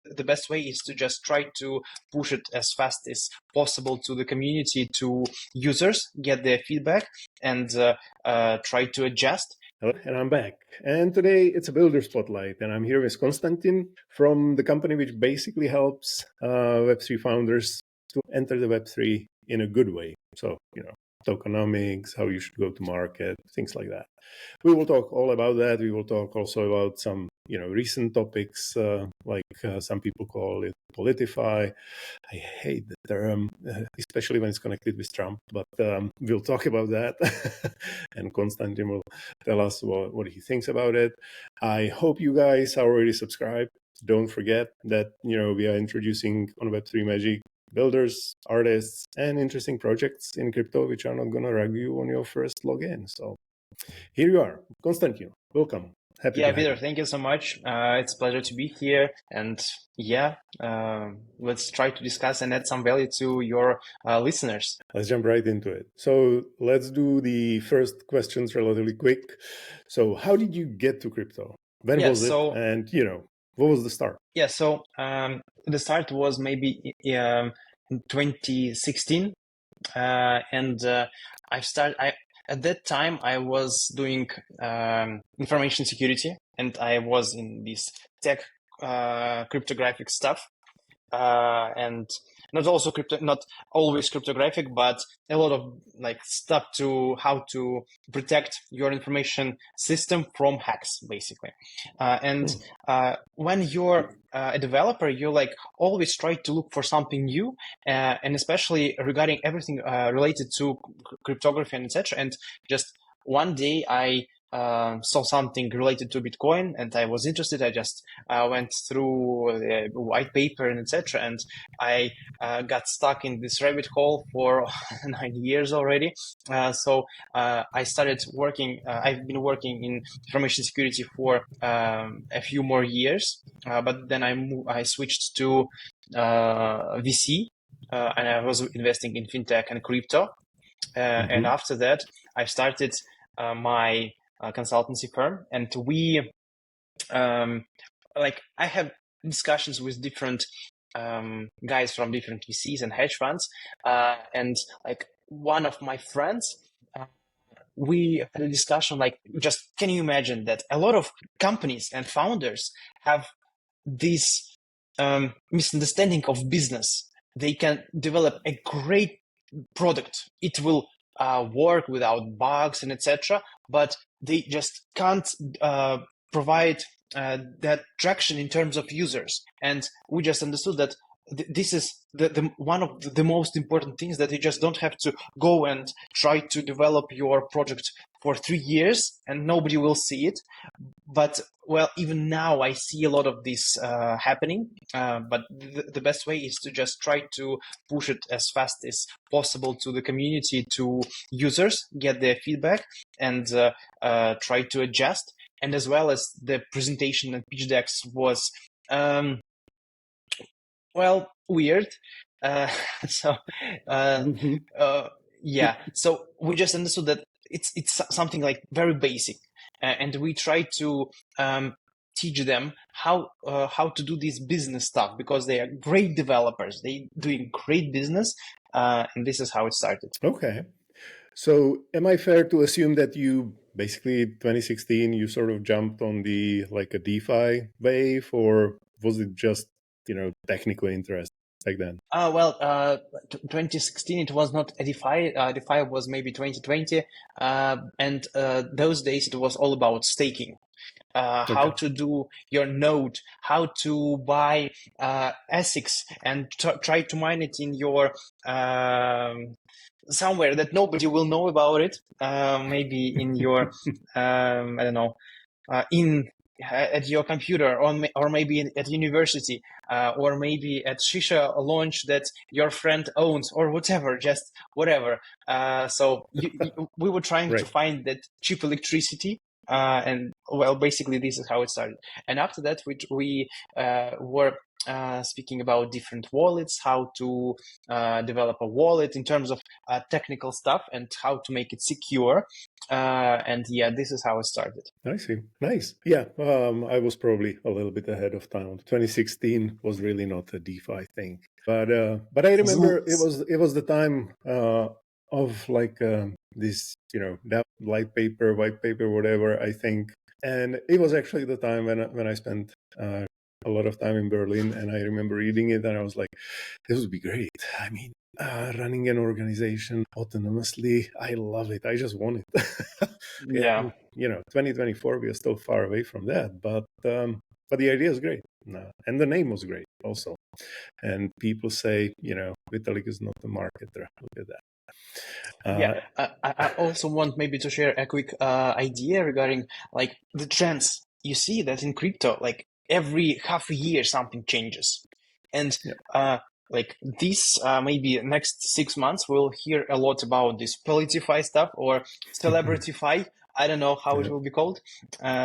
the best way is to just try to push it as fast as possible to the community, to users, get their feedback, and try to adjust. Hello, and I'm back. And today it's a builder spotlight, and I'm here with Konstantin from the company which basically helps Web3 founders to enter the Web3 in a good way. So, tokenomics, how you should go to market, things like that. We will talk all about that. We will talk also about some, recent topics, like some people call it PolitiFy. I hate the term, especially when it's connected with Trump, but we'll talk about that. And Konstantin will tell us what he thinks about it. I hope you guys are already subscribed. Don't forget that, we are introducing on Web3 Magic builders, artists, and interesting projects in crypto, which are not going to rug you on your first login. So here you are. Konstantin, welcome. Happy to have Peter, you. thank you so much. It's a pleasure to be here. And let's try to discuss and add some value to your listeners. Let's jump right into it. So let's do the first questions relatively quick. So how did you get to crypto? When was it? And, what was the start? Yeah, so the start was maybe in 2016. At that time, I was doing information security, and I was in this tech cryptographic stuff, and not always cryptographic, but a lot of stuff to how to protect your information system from hacks, basically. When you're a developer, you always try to look for something new, and especially regarding everything related to cryptography and etc. And just one day I saw something related to Bitcoin, and I was interested. I just went through the white paper and etc. And I got stuck in this rabbit hole for 9 years already. So I started working. I've been working in information security for a few more years, but then I switched to VC, and I was investing in fintech and crypto. And after that, I started my consultancy firm, and we I have discussions with different guys from different VCs and hedge funds, and one of my friends, we had a discussion just can you imagine that a lot of companies and founders have this misunderstanding of business. They can develop a great product, it will work without bugs and etc., but they just can't provide that traction in terms of users. And we just understood that this is the one of the most important things, that you just don't have to go and try to develop your project for 3 years and nobody will see it. But well, even now I see a lot of this happening, but the best way is to just try to push it as fast as possible to the community, to users, get their feedback, and try to adjust. And as well as the presentation and pitch decks was weird. So we just understood that it's something very basic, and we try to teach them how to do this business stuff, because they are great developers. They doing great business, and this is how it started. Okay. So am I fair to assume that you basically 2016 you sort of jumped on the a DeFi wave, or was it just technical interest back then? 2016 it was not a DeFi. DeFi was maybe 2020, and those days it was all about staking. How to do your node, how to buy ASICs and try to mine it in your somewhere that nobody will know about it. Maybe in your I don't know, at your computer, or maybe at university, or maybe at shisha launch that your friend owns, or whatever, just whatever. So we were trying to find that cheap electricity. And well, basically this is how it started. And after that, we were speaking about different wallets, how to develop a wallet in terms of technical stuff and how to make it secure. And yeah, this is how it started. I see. Nice. Yeah, I was probably a little bit ahead of time. 2016 was really not a DeFi thing, but I remember it was the time of like this, that white paper, whatever. I think, and it was actually the time when I spent a lot of time in Berlin, and I remember reading it, and I was like, this would be great. I mean, running an organization autonomously, I love it. I just want it. Yeah. 2024, we are still far away from that, but the idea is great, and the name was great also. And people say, Vitalik is not a marketer. Look at that. Yeah, I also want maybe to share a quick idea regarding like the trends. You see that in crypto, like every half a year something changes, and like this maybe next 6 months we'll hear a lot about this PolitiFy stuff or CelebrityFy. I don't know how it will be called.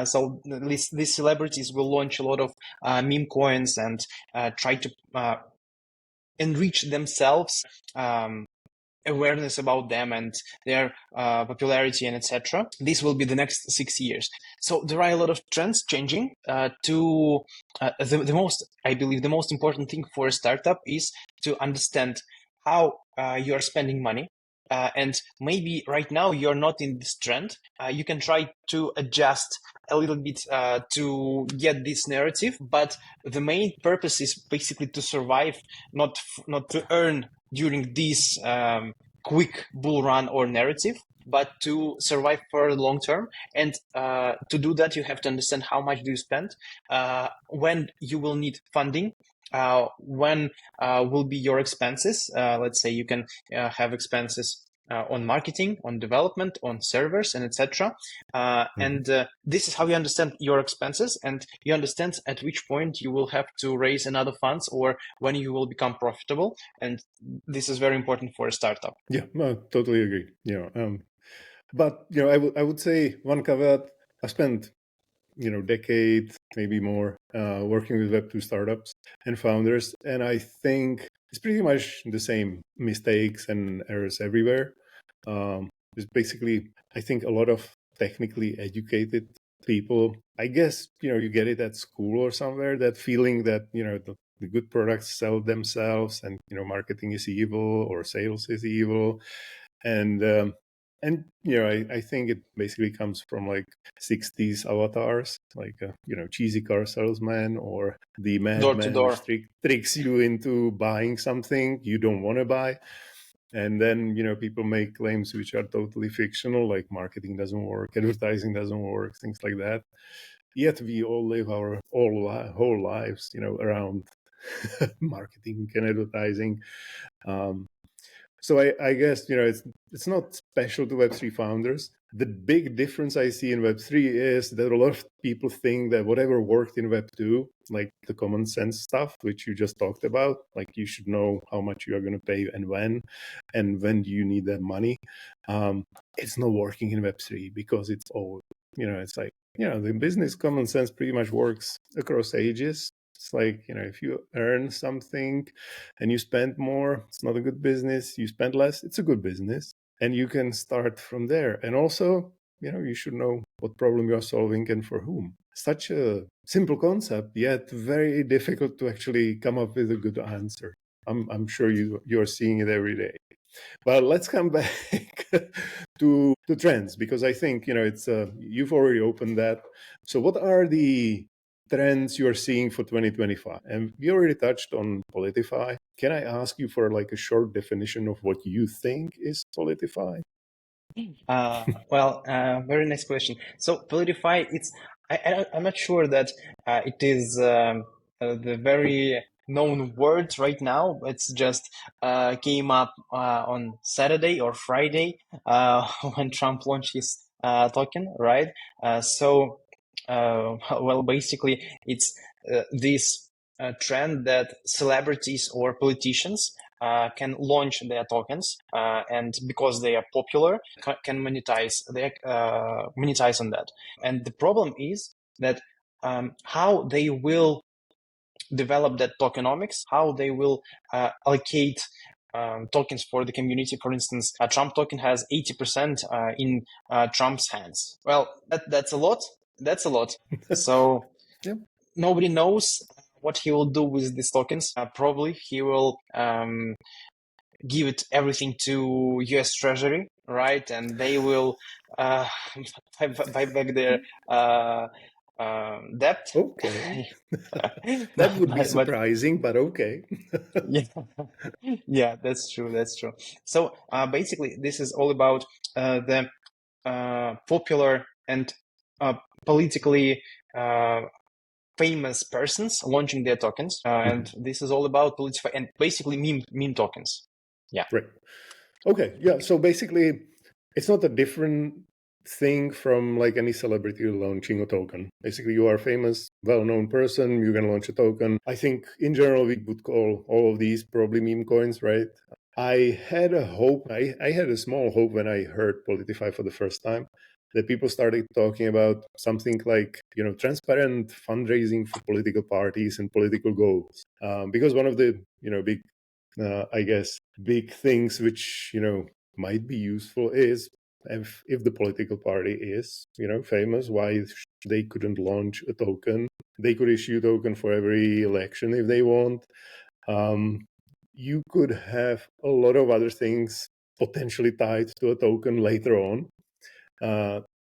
So these celebrities will launch a lot of meme coins and try to enrich themselves. Awareness about them and their popularity and etc. This will be the next 6 years. So there are a lot of trends changing. The most, I believe, the most important thing for a startup is to understand how you are spending money. And maybe right now you're not in this trend. You can try to adjust a little bit to get this narrative, but the main purpose is basically to survive, not to earn during this quick bull run or narrative, but to survive for the long term. And to do that, you have to understand how much do you spend, when you will need funding, when will be your expenses. Let's say you can have expenses on marketing, on development, on servers, and etc. And this is how you understand your expenses, and you understand at which point you will have to raise another funds or when you will become profitable. And this is very important for a startup. Yeah, no, totally agree. But I would say one caveat. I spent decade, maybe more, working with Web2 startups and founders, and I think it's pretty much the same mistakes and errors everywhere. It's basically, I think, a lot of technically educated people. I guess you get it at school or somewhere. That feeling that the good products sell themselves, and marketing is evil or sales is evil, and I think it basically comes from like 60s avatars, like cheesy car salesman or the madman which tricks you into buying something you don't want to buy. And then people make claims which are totally fictional, like marketing doesn't work, advertising doesn't work, things like that. Yet we all live our whole lives around marketing and advertising. So I guess it's not special to Web3 founders. The big difference I see in Web3 is that a lot of people think that whatever worked in Web2, like the common sense stuff, which you just talked about, like you should know how much you are going to pay and when do you need that money. It's not working in Web3 because it's old. It's like, the business common sense pretty much works across ages. It's like, if you earn something and you spend more, it's not a good business. You spend less, it's a good business. And you can start from there. And also, you should know what problem you're solving and for whom. Such a simple concept, yet very difficult to actually come up with a good answer. I'm sure you're seeing it every day. But let's come back to the trends, because I think, it's you've already opened that. So what are the trends you're seeing for 2025? And we already touched on PolitiFy. Can I ask you for like a short definition of what you think is PolitiFy? Very nice question. So PolitiFy, I'm not sure that it is the very known word right now. It's just came up on Saturday or Friday when Trump launched his token, right? Basically, it's this trend that celebrities or politicians can launch their tokens, and because they are popular, can monetize on that. And the problem is that how they will develop that tokenomics, how they will allocate tokens for the community. For instance, a Trump token has 80% in Trump's hands. Well, that's a lot. That's a lot. So Yep. nobody knows what he will do with these tokens. Probably he will give it everything to U.S. Treasury, right? And they will buy back their debt. Okay. That would be surprising, but okay. Yeah, yeah, that's true. That's true. So basically, this is all about the popular and politically famous persons launching their tokens, and this is all about PolitiFy and basically meme tokens. Yeah. Right. Okay. Yeah. So basically, it's not a different thing from like any celebrity launching a token. Basically, you are a famous, well-known person, you're going to launch a token. I think in general, we would call all of these probably meme coins, right? I had a hope, I had a small hope when I heard PolitiFy for the first time, that people started talking about something like, transparent fundraising for political parties and political goals. Because one of the, big, I guess, big things which, might be useful is if the political party is, famous, why they couldn't launch a token. They could issue a token for every election if they want. You could have a lot of other things potentially tied to a token later on.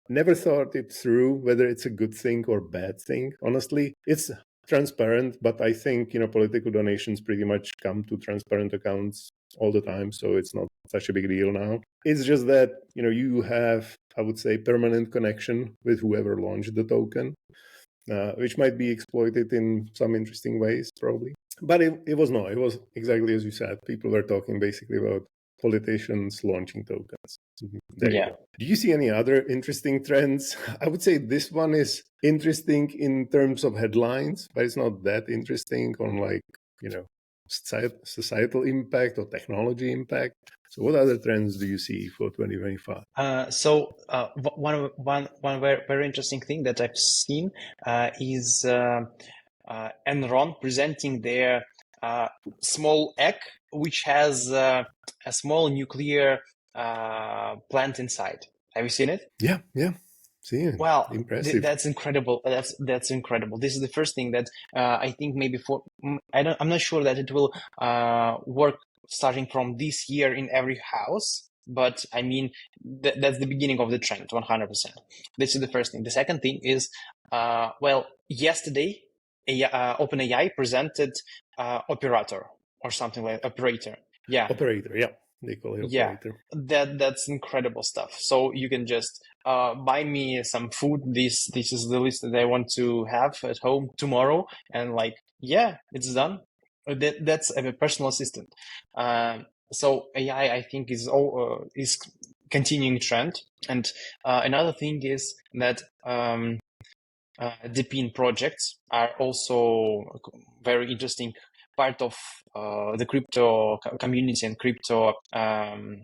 Never thought it through whether it's a good thing or bad thing. Honestly, it's transparent, but I think, political donations pretty much come to transparent accounts all the time, so it's not such a big deal now. It's just that, you have, I would say, permanent connection with whoever launched the token, which might be exploited in some interesting ways, probably. But it was not. It was exactly as you said. People were talking basically about politicians launching tokens. There you go. Do you see any other interesting trends? I would say this one is interesting in terms of headlines, but it's not that interesting on like, societal impact or technology impact. So what other trends do you see for 2025? One very, very interesting thing that I've seen is Enron presenting their small egg, which has a small nuclear plant inside. Have you seen it? Yeah. See it. Wow, impressive. That's incredible. That's incredible. This is the first thing that I think maybe I'm not sure that it will work starting from this year in every house, but I mean that's the beginning of the trend, 100%. This is the first thing. The second thing is, yesterday, OpenAI presented operator or something like operator. Yeah. Operator, yeah. They call it operator. Yeah, that's incredible stuff. So you can just buy me some food. This is the list that I want to have at home tomorrow, and like, yeah, it's done. That's a personal assistant. So AI, I think, is continuing trend. And another thing is that DePIN projects are also very interesting part of the crypto community and crypto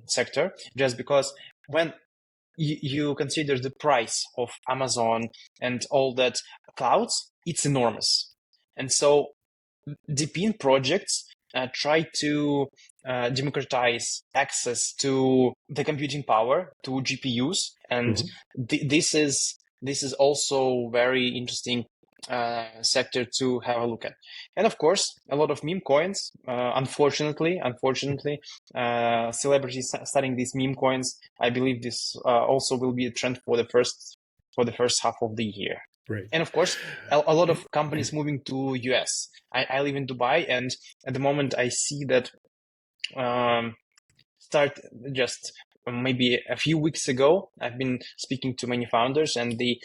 sector, just because when you consider the price of Amazon and all that clouds, it's enormous. And so DePIN projects try to democratize access to the computing power, to GPUs, and this is also very interesting sector to have a look at. And of course, a lot of meme coins. Unfortunately, celebrities starting these meme coins. I believe this also will be a trend for the first half of the year. Right. And of course, a lot of companies moving to US. I live in Dubai, and at the moment I see that start just maybe a few weeks ago, I've been speaking to many founders, and they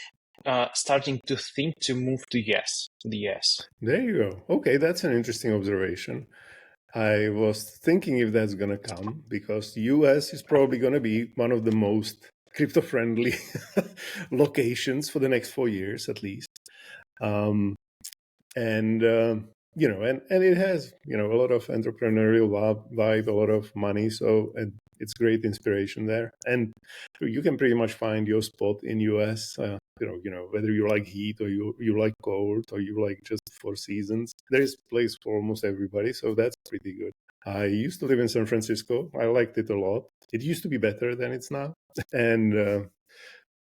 starting to think to move to the US. There you go. Okay, that's an interesting observation. I was thinking if that's going to come, because the US is probably going to be one of the most crypto-friendly locations for the next 4 years at least. And it has, a lot of entrepreneurial vibe, a lot of money. So it's great inspiration there. And you can pretty much find your spot in US whether you like heat or you like cold or you like just 4 seasons. There is place for almost everybody, so that's pretty good. I used to live in San Francisco. I liked it a lot. It used to be better than it's now. And,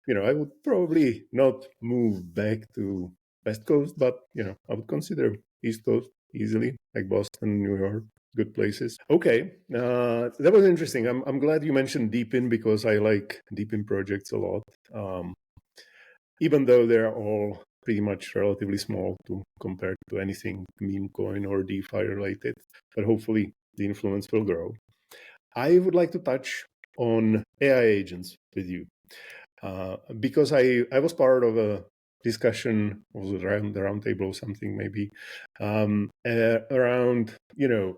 I would probably not move back to West Coast, but, I would consider East Coast easily, like Boston, New York, good places. Okay, that was interesting. I'm glad you mentioned Deepin because I like Deepin projects a lot, even though they're all pretty much relatively small compared to anything meme coin or DeFi related. But hopefully the influence will grow. I would like to touch on AI agents with you because I was part of a discussion, was it around the round table or something maybe, around,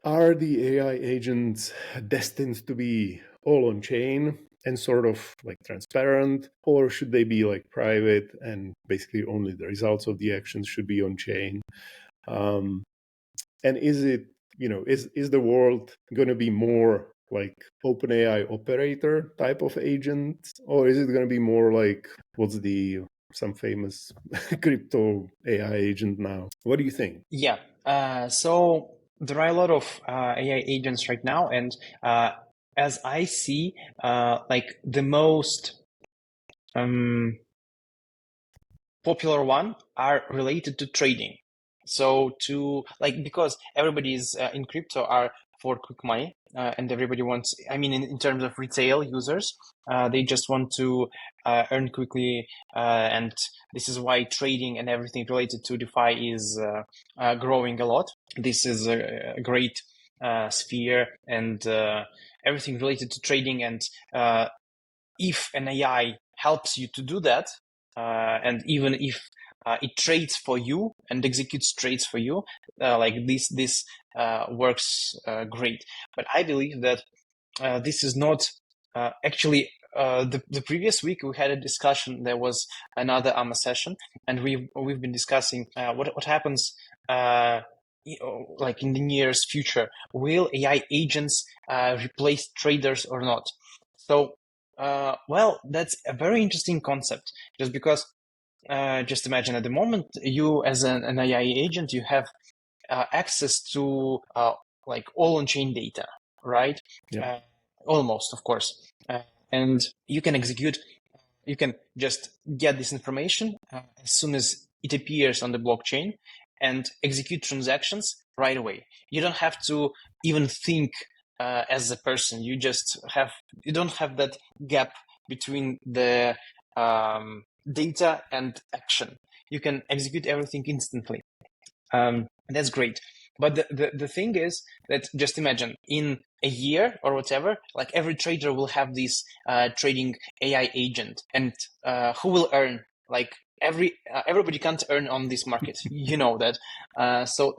are the AI agents destined to be all on chain and sort of like transparent, or should they be like private and basically only the results of the actions should be on chain? And is it, is the world going to be more like OpenAI operator type of agent, or is it going to be more like what's some famous crypto AI agent now? What do you think? Yeah. So there are a lot of AI agents right now, and as I see, like the most popular one are related to trading. So because everybody is in crypto are for quick money, and everybody wants, I mean, in terms of retail users, they just want to earn quickly, and this is why trading and everything related to DeFi is growing a lot. This is a great sphere, and everything related to trading, and if an AI helps you to do that, and even if it trades for you and executes trades for you, like this works great. But I believe that this is not actually. The previous week we had a discussion. There was another AMA session, and we've been discussing what happens. Like in the nearest future, will AI agents replace traders or not? So, well, that's a very interesting concept. Just because, just imagine at the moment, you as an AI agent, you have access to like all on-chain data, right? Yeah. Almost, of course, and you can you can just get this information as soon as it appears on the blockchain and execute transactions right away. You don't have to even think as a person. You don't have that gap between the data and action. You can execute everything instantly. That's great. But the thing is that just imagine in a year or whatever, like every trader will have this trading AI agent, and who will earn? Like everybody can't earn on this market. You know that. So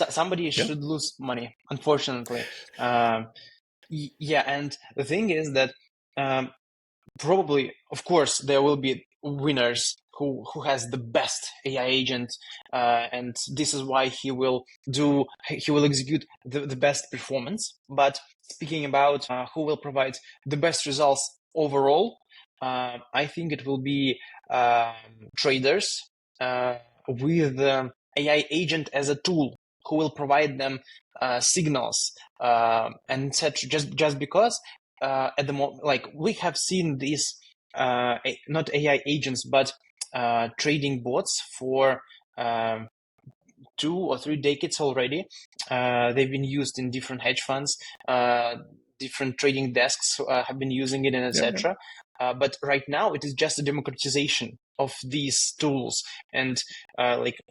somebody should lose money, unfortunately. Yeah, and the thing is that probably, of course, there will be winners who has the best AI agent, and this is why he will execute the best performance. But speaking about who will provide the best results overall, I think it will be traders with AI agent as a tool who will provide them signals and etc. Just because at the moment, like we have seen these not AI agents but trading bots for 2 or 3 decades already. They've been used in different hedge funds, different trading desks have been using it, and etc. But right now, it is just a democratization of these tools, and like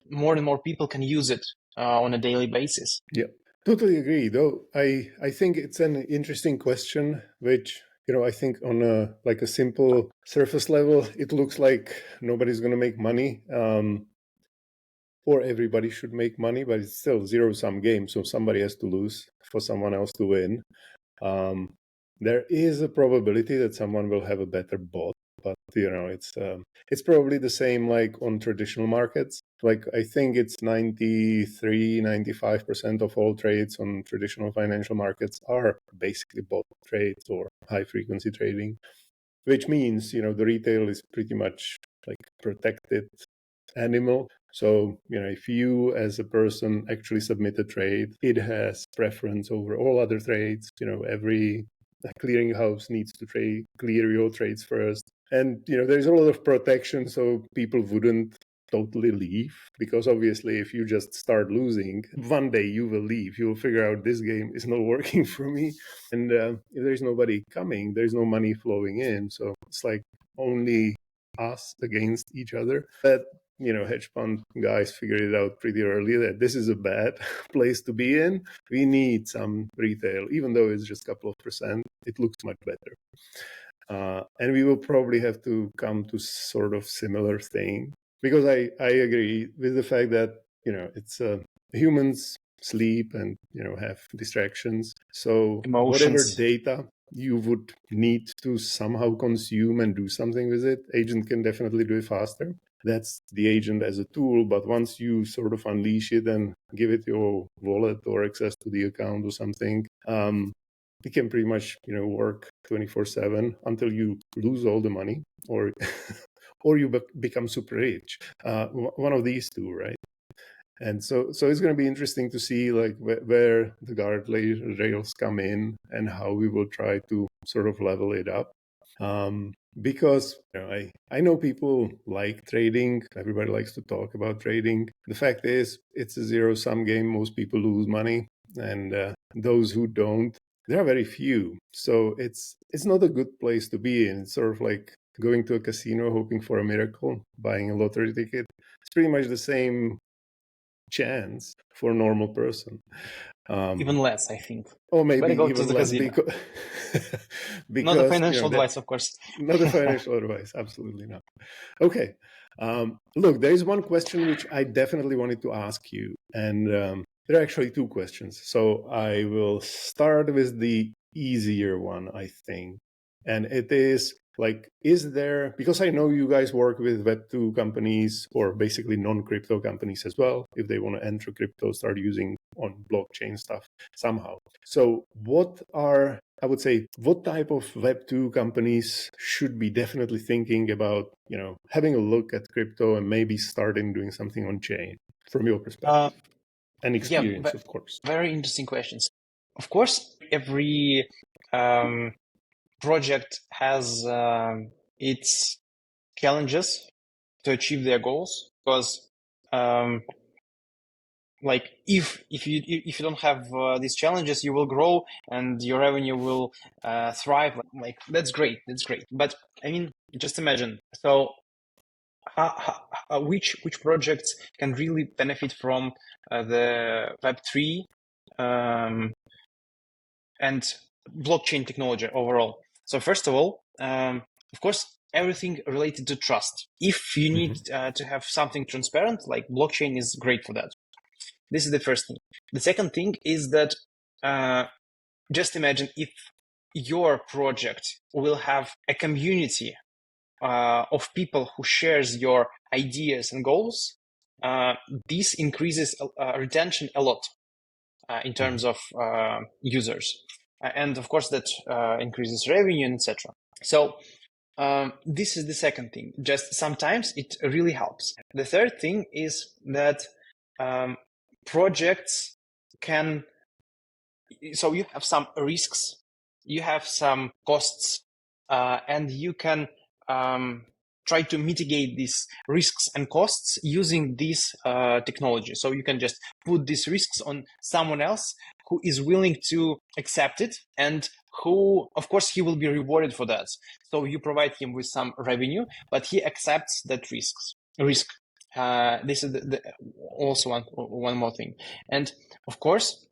more and more people can use it on a daily basis. Yeah, totally agree. Though I think it's an interesting question, which I think on a simple surface level, it looks like nobody's going to make money. Or everybody should make money, but it's still zero-sum game. So somebody has to lose for someone else to win. There is a probability that someone will have a better bot, but it's probably the same like on traditional markets. Like I think it's 93-95% of all trades on traditional financial markets are basically bot trades or high frequency trading, which means, the retail is pretty much like protected animal. So, if you as a person actually submit a trade, it has preference over all other trades. Every clearinghouse needs to clear your trades first. And, there's a lot of protection so people wouldn't totally leave, because obviously if you just start losing, one day you will leave. You will figure out this game is not working for me. And if there's nobody coming, there's no money flowing in. So it's like only us against each other. But hedge fund guys figured it out pretty early that this is a bad place to be in. We need some retail, even though it's just a couple of percent. It looks much better. And we will probably have to come to sort of similar thing, because I agree with the fact that, it's humans sleep and, have distractions. So Emotions. whatever data you would need to somehow consume and do something with it, agent can definitely do it faster. That's the agent as a tool. But once you sort of unleash it and give it your wallet or access to the account or something, it can pretty much, work 24/7 until you lose all the money or or you become super rich. One of these two, right? And so it's going to be interesting to see like where the guardrails come in and how we will try to sort of level it up. Because I know people like trading. Everybody likes to talk about trading. The fact is, it's a zero-sum game. Most people lose money, and those who don't, there are very few. So it's not a good place to be in. It's sort of like going to a casino hoping for a miracle, buying a lottery ticket. It's pretty much the same chance for a normal person. Even less, I think. Or maybe go even to the less, casino. because Not a financial advice, of course. Not a financial advice, absolutely not. Okay. Look, there is one question which I definitely wanted to ask you, and there are actually two questions. So I will start with the easier one, I think. And it is like, is there, because I know you guys work with Web2 companies or basically non-crypto companies as well, if they want to enter crypto, start using on blockchain stuff somehow. So what type of Web2 companies should be definitely thinking about, having a look at crypto and maybe starting doing something on chain from your perspective and experience, of course? Very interesting questions. Of course, every project has its challenges to achieve their goals, because like if you don't have these challenges, you will grow and your revenue will thrive. Like that's great. But I mean, just imagine. So which projects can really benefit from the Web3 and blockchain technology overall? So first of all, of course, everything related to trust. If you need to have something transparent, like blockchain is great for that. This is the first thing. The second thing is that just imagine if your project will have a community of people who shares your ideas and goals. This increases retention a lot in terms of users. And of course, that increases revenue, and etc. So this is the second thing. Just sometimes it really helps. The third thing is that projects can, so you have some risks, you have some costs, and you can try to mitigate these risks and costs using this technology. So you can just put these risks on someone else who is willing to accept it, and who, of course, he will be rewarded for that. So you provide him with some revenue, but he accepts that risk. This is also one more thing. And of course,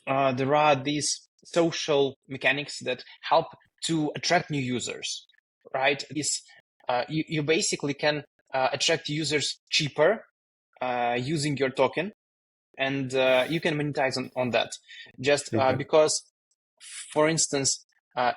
there are these social mechanics that help to attract new users, right? You basically can attract users cheaper using your token, and you can monetize on that. Just because, for instance,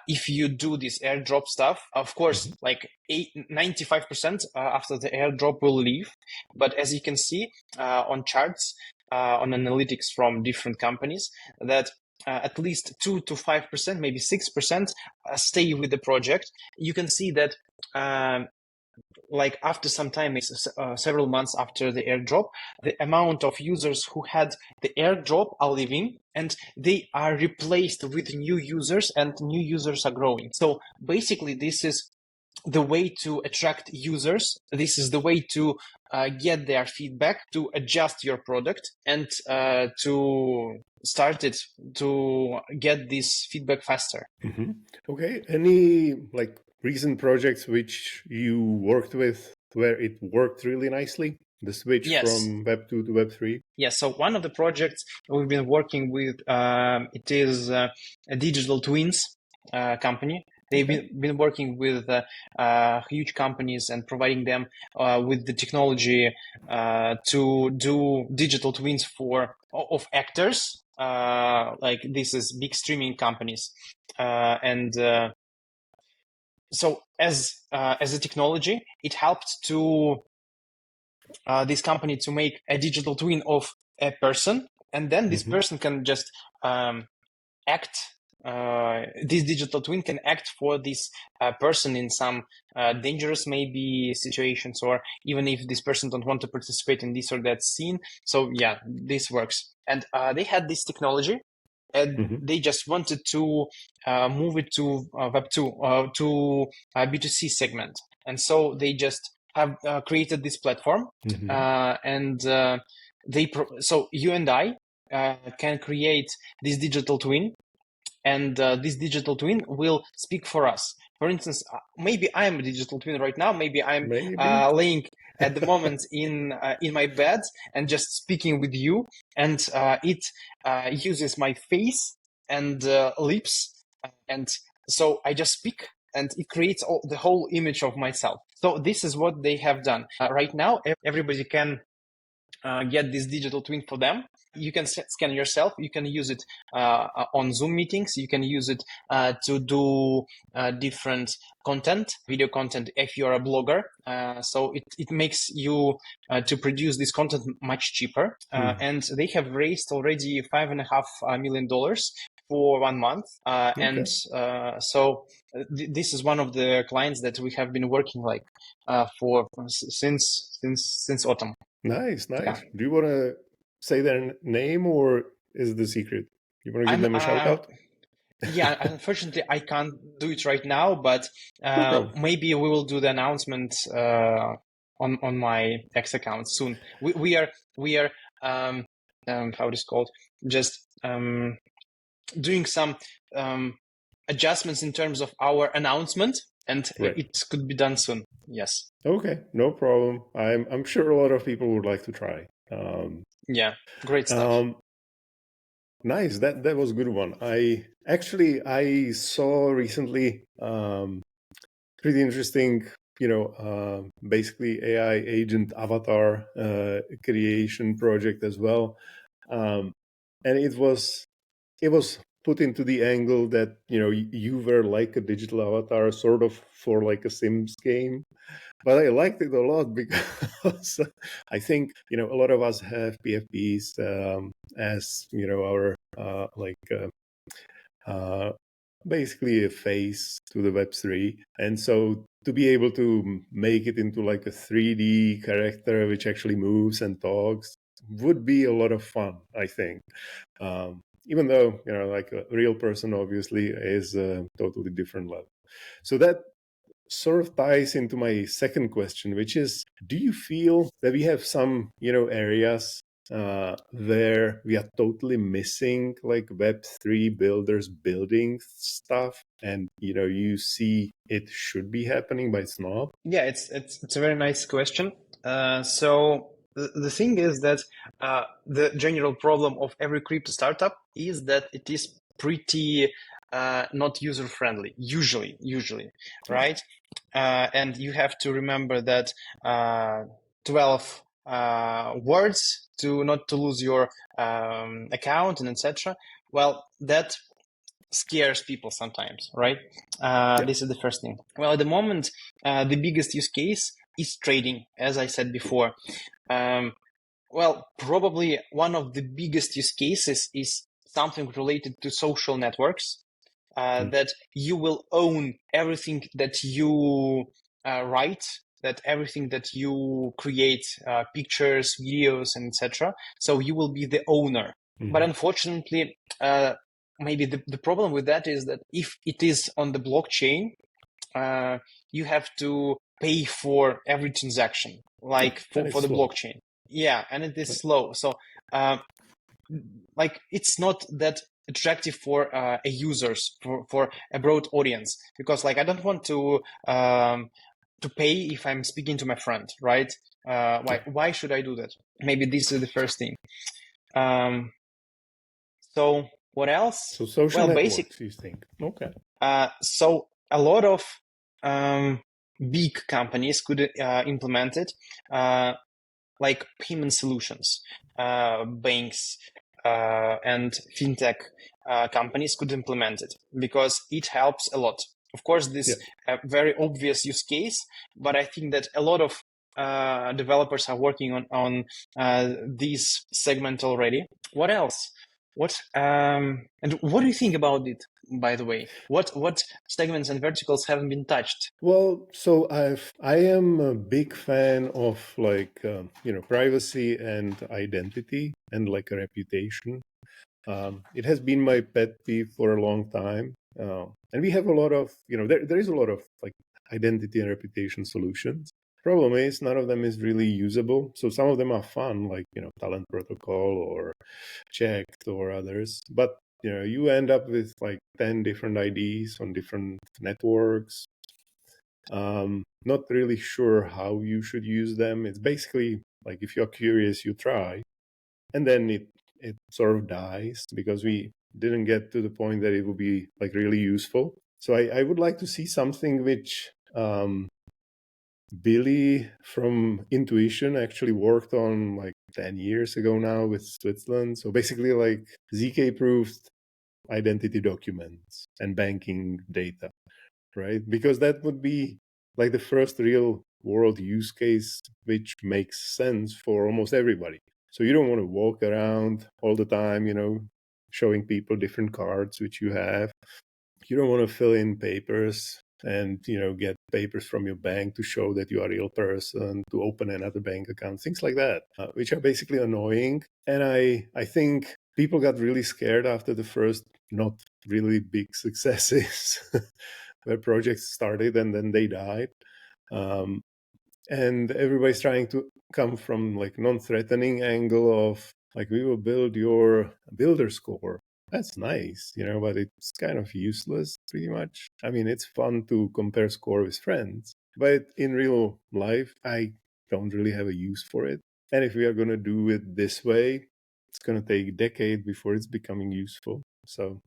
if you do this airdrop stuff, of course, like 95% after the airdrop will leave. But as you can see on charts, on analytics from different companies, that at least 2 to 5%, maybe 6% stay with the project. You can see that like after some time, several months after the airdrop, the amount of users who had the airdrop are leaving and they are replaced with new users, and new users are growing. So basically, this is the way to attract users. This is the way to get their feedback, to adjust your product, and to start it, to get this feedback faster. Mm-hmm. Okay. Any like recent projects which you worked with where it worked really nicely? The switch from Web 2 to Web 3? Yes. So one of the projects we've been working with, it is a digital twins company. They've been working with huge companies and providing them with the technology to do digital twins of actors. Like this is big streaming companies, and so as a technology, it helped to this company to make a digital twin of a person, and then this person can just act. This digital twin can act for this person in some dangerous maybe situations, or even if this person don't want to participate in this or that scene. So yeah, this works. And they had this technology, and they just wanted to move it to Web2, to B2C segment. And so they just have created this platform, and so you and I can create this digital twin, and this digital twin will speak for us. For instance, maybe I am a digital twin right now. Maybe I'm laying at the moment in my bed and just speaking with you, and it uses my face and lips, and so I just speak, and it creates the whole image of myself. So this is what they have done. Right now, everybody can get this digital twin for them. You can scan yourself. You can use it on Zoom meetings. You can use it to do different content, video content, if you're a blogger. So it makes you to produce this content much cheaper. And they have raised already $5.5 million for 1 month. And so this is one of the clients that we have been working like for since autumn. Nice. Yeah. Do you want to say their name, or is it a secret? You want to give them a shout out? Yeah, unfortunately, I can't do it right now, but maybe we will do the announcement on my X account soon. We are how it is called, just doing some adjustments in terms of our announcement, and it could be done soon. Yes. Okay, no problem. I'm sure a lot of people would like to try. Yeah, great stuff. Nice. That was a good one. I saw recently pretty interesting, basically AI agent avatar creation project as well. And it was put into the angle that, you were like a digital avatar, sort of for like a Sims game. But I liked it a lot because I think, a lot of us have PFPs as, our basically a face to the Web3. And so to be able to make it into like a 3D character which actually moves and talks would be a lot of fun, I think. Even though, like a real person obviously is a totally different level. So that sort of ties into my second question, which is, do you feel that we have some, areas where we are totally missing like Web3 builders building stuff, and, you see it should be happening, but it's not? Yeah, it's a very nice question. So the thing is that the general problem of every crypto startup is that it is pretty not user friendly, usually, right? And you have to remember that 12 words to not to lose your account and etc. Well, that scares people sometimes, right? This is the first thing. Well, at the moment, the biggest use case is trading, as I said before. Well, probably one of the biggest use cases is something related to social networks, that you will own everything that you write, that everything that you create, pictures, videos, and etc. So you will be the owner. But unfortunately, maybe the problem with that is that if it is on the blockchain, you have to pay for every transaction, like for the slow. blockchain. Yeah, and it is slow. So like it's not that attractive for a users, for a broad audience, because like I don't want to pay if I'm speaking to my friend, right? Why should I do that? Maybe this is the first thing. So what else? So social Well, networks, you think? Okay. So a lot of big companies could implement it, like payment solutions, banks and fintech companies could implement it because it helps a lot. Of course, this very obvious use case, but I think that a lot of developers are working on this segment already. What else? And what do you think about it, by the way? What segments and verticals haven't been touched? Well, so I am a big fan of like privacy and identity and like a reputation. It has been my pet peeve for a long time, and we have a lot of there is a lot of like identity and reputation solutions. Problem is, none of them is really usable. So some of them are fun, like Talent Protocol or Checked or others, but you end up with like 10 different IDs on different networks. Not really sure how you should use them. It's basically like if you're curious, you try, and then it sort of dies because we didn't get to the point that it would be like really useful. So I would like to see something which Billy from Intuition actually worked on like 10 years ago now with Switzerland. So basically like ZK proofed identity documents and banking data, right? Because that would be like the first real world use case which makes sense for almost everybody. So you don't want to walk around all the time, showing people different cards which you have. You don't want to fill in papers and get papers from your bank to show that you are a real person, to open another bank account, things like that, which are basically annoying. And I think people got really scared after the first not really big successes where projects started and then they died. And everybody's trying to come from like non-threatening angle of like, we will build your builder score. That's nice, but it's kind of useless pretty much. I mean, it's fun to compare score with friends, but in real life, I don't really have a use for it. And if we are going to do it this way, it's going to take a decade before it's becoming useful. So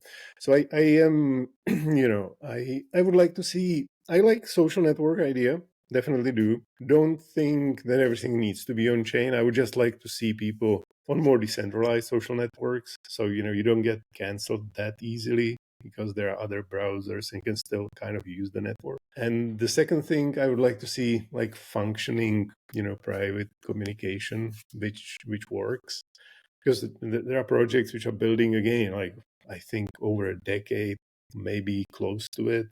I am, I would like to see, I like social network idea. Definitely do. Don't think that everything needs to be on chain. I would just like to see people on more decentralized social networks. So, you don't get canceled that easily because there are other browsers and you can still kind of use the network. And the second thing I would like to see like functioning, private communication, which works. Because there are projects which are building again, like I think over a decade, maybe close to it.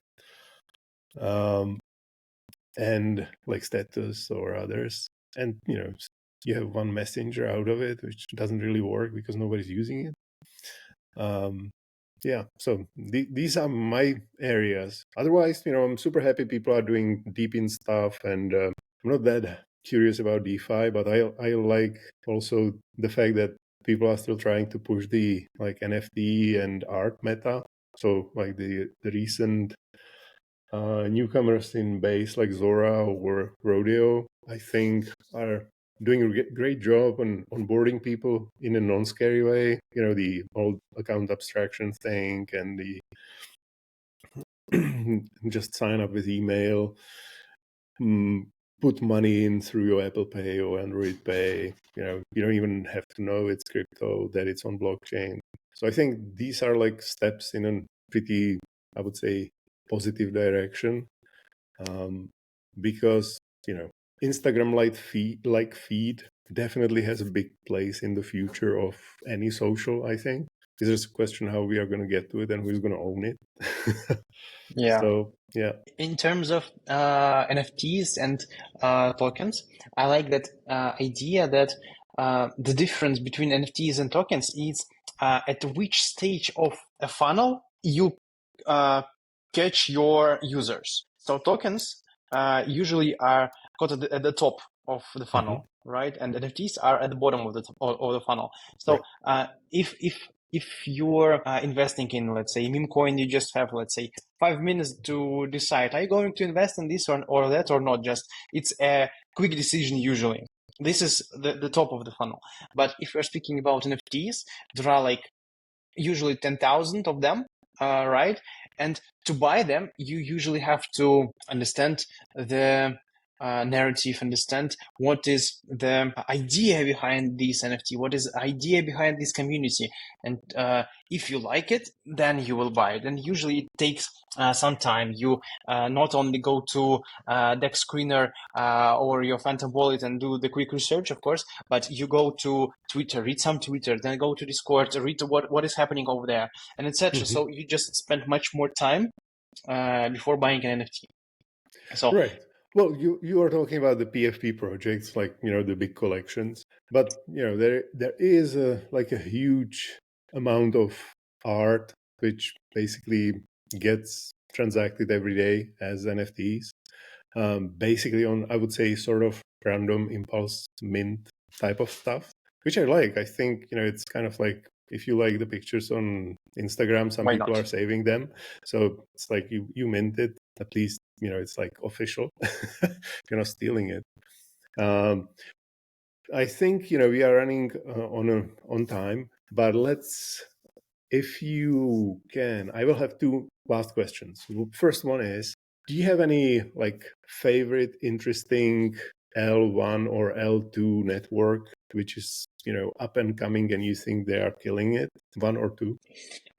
And like Status or others. And, you have one messenger out of it, which doesn't really work because nobody's using it. Yeah, so these are my areas. Otherwise, I'm super happy people are doing deep in stuff, and I'm not that curious about DeFi, but I like also the fact that people are still trying to push the like NFT and art meta. So like the recent newcomers in base like Zora or Rodeo, I think, are doing a great job on onboarding people in a non-scary way. The old account abstraction thing and the just sign up with email, put money in through your Apple Pay or Android Pay. You don't even have to know it's crypto, that it's on blockchain. So I think these are like steps in a pretty, I would say, positive direction. Because Instagram like feed definitely has a big place in the future of any social, I think. It's just a question how we are going to get to it and who's going to own it. Yeah. So, yeah. In terms of NFTs and tokens, I like that idea that the difference between NFTs and tokens is at which stage of a funnel you catch your users. So tokens usually are caught at the top of the funnel, right? And NFTs are at the bottom of the funnel. So if you're investing in, let's say, meme coin, you just have, let's say, 5 minutes to decide, are you going to invest in this or that or not? Just it's a quick decision usually. This is the top of the funnel. But if we're speaking about NFTs, there are like usually 10,000 of them, right? And to buy them, you usually have to understand the narrative, understand what is the idea behind this NFT, what is the idea behind this community. And if you like it, then you will buy it. And usually it takes some time. You not only go to Dex Screener or your Phantom Wallet and do the quick research, of course, but you go to Twitter, read some Twitter, then go to Discord, read what is happening over there, and etc. So you just spend much more time before buying an NFT. So right. Well, you are talking about the PFP projects, like, the big collections, but there is a huge amount of art which basically gets transacted every day as NFTs, basically on, I would say, sort of random impulse mint type of stuff, which I like. I think it's kind of like, if you like the pictures on Instagram, some people are saving them, so it's like you mint it, at least it's like official. You're not stealing it. I think we are running on time, but if you can, I will have two last questions. First one is, do you have any favorite interesting L1 or L2 network which is up and coming and you think they are killing it? One or two?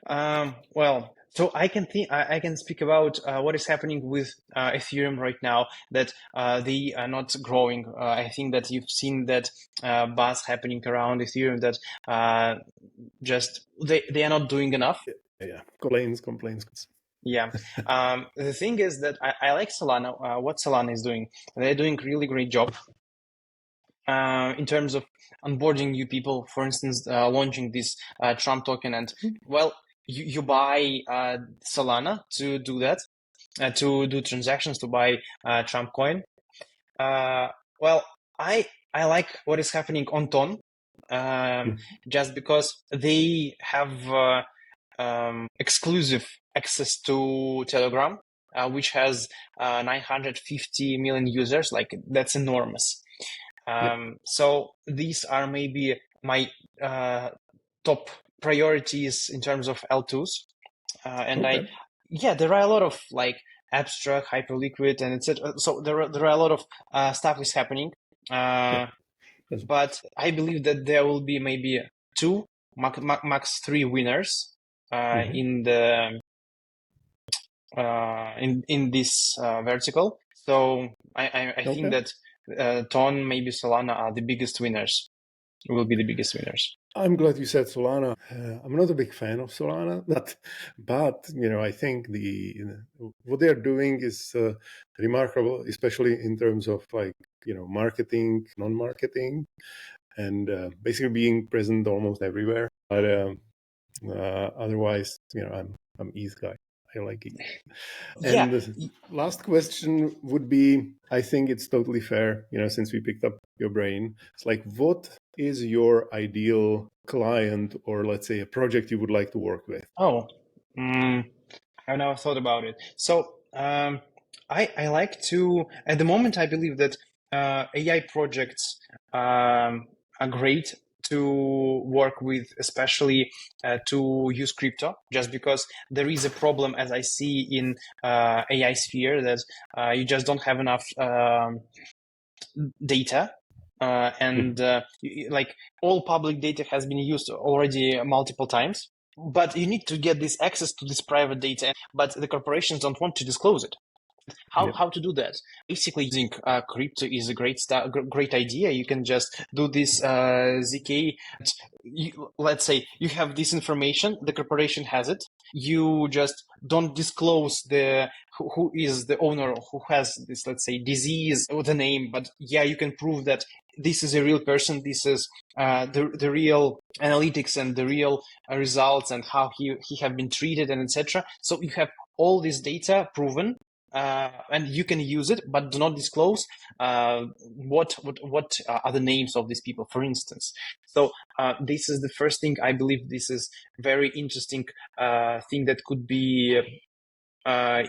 Well, so I can speak about what is happening with Ethereum right now, that they are not growing. I think that you've seen that buzz happening around Ethereum, that just they are not doing enough. Yeah, complaints. Yeah. The thing is that I like Solana. What Solana is doing, they're doing really great job in terms of onboarding new people. For instance, launching this Trump token, and well, you buy Solana to do that, to do transactions, to buy Trump coin. Well, I like what is happening on Ton, just because they have exclusive access to Telegram, which has 950 million users. Like, that's enormous. So these are maybe my top priorities in terms of L2s. And there are a lot of abstract, hyperliquid, and etc. So there are a lot of stuff is happening. But I believe that there will be maybe two, max three winners in the in this vertical. So I think that Ton, maybe Solana are the biggest winners. Will be the biggest winners. I'm glad you said Solana. I'm not a big fan of Solana, but I think what they're doing is remarkable, especially in terms of marketing, non-marketing, and basically being present almost everywhere. But otherwise, I'm ETH guy. I like it. And the last question would be, I think it's totally fair, since we picked up your brain. It's like, what is your ideal client, or let's say a project you would like to work with? I've never thought about it. So I like to, at the moment, I believe that AI projects are great to work with, especially to use crypto, just because there is a problem, as I see in AI sphere, that you just don't have enough data. And all public data has been used already multiple times, but you need to get this access to this private data, but the corporations don't want to disclose it. How to do that? Basically, using crypto is a great idea. You can just do this ZK. Let's say you have this information, the corporation has it. You just don't disclose who is the owner, who has this, let's say, disease or the name, but yeah, you can prove that this is a real person. This is the real analytics and the real results and how he have been treated and etc. So you have all this data proven. And you can use it, but do not disclose what are the names of these people, for instance. So this is the first thing. I believe this is very interesting thing that could be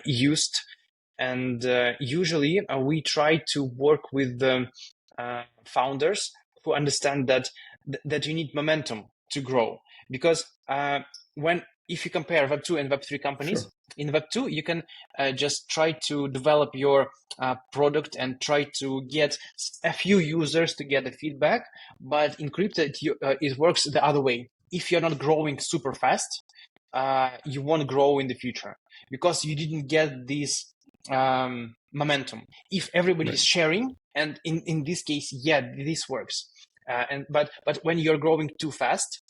used. And usually we try to work with the founders who understand that you need momentum to grow, because if you compare Web2 and Web3 companies, Sure. in Web2, you can just try to develop your product and try to get a few users to get the feedback. But in crypto, it works the other way. If you're not growing super fast, you won't grow in the future because you didn't get this momentum. If everybody is sharing, and in this case, yeah, this works. But when you're growing too fast,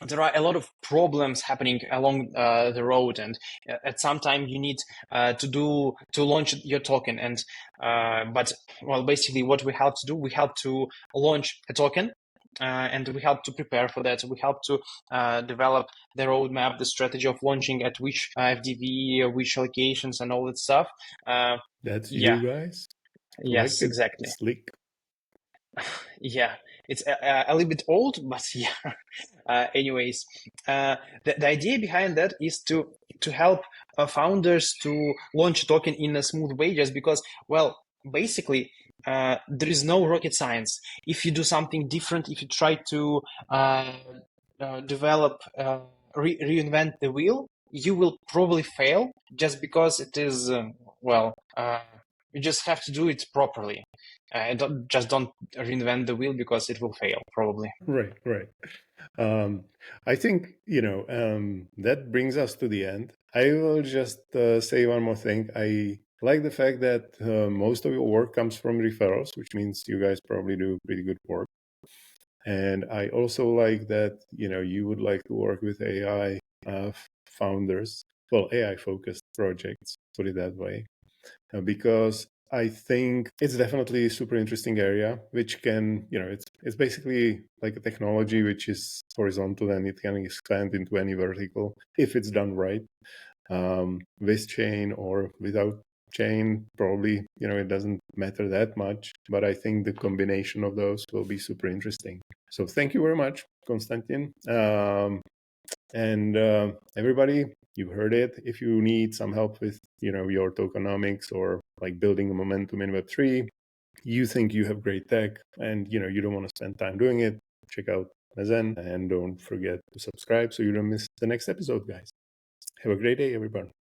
there are a lot of problems happening along the road, and at some time you need to launch your token. And but basically, what we help to do, we help to launch a token, and we help to prepare for that. We help to develop the roadmap, the strategy of launching at which FDV, which locations, and all that stuff. That's Yeah. you guys. Yes, Like exactly. Slick. Yeah, it's a little bit old, but yeah. Anyways, the idea behind that is to help founders to launch a token in a smooth way, just because, basically, there is no rocket science. If you do something different, if you try to develop, reinvent the wheel, you will probably fail, just because it is, you just have to do it properly. Don't reinvent the wheel, because it will fail probably. Right. I think, that brings us to the end. I will just say one more thing. I like the fact that most of your work comes from referrals, which means you guys probably do pretty good work. And I also like that, you would like to work with AI founders, AI-focused projects, put it that way, because I think it's definitely a super interesting area, which can, it's basically like a technology which is horizontal and it can expand into any vertical if it's done right. With chain or without chain, probably, it doesn't matter that much, but I think the combination of those will be super interesting. So thank you very much, Konstantin. And everybody, you heard it. If you need some help with, your tokenomics or like building a momentum in Web3, you think you have great tech and, you don't want to spend time doing it, check out Mezen and don't forget to subscribe so you don't miss the next episode, guys. Have a great day, everyone.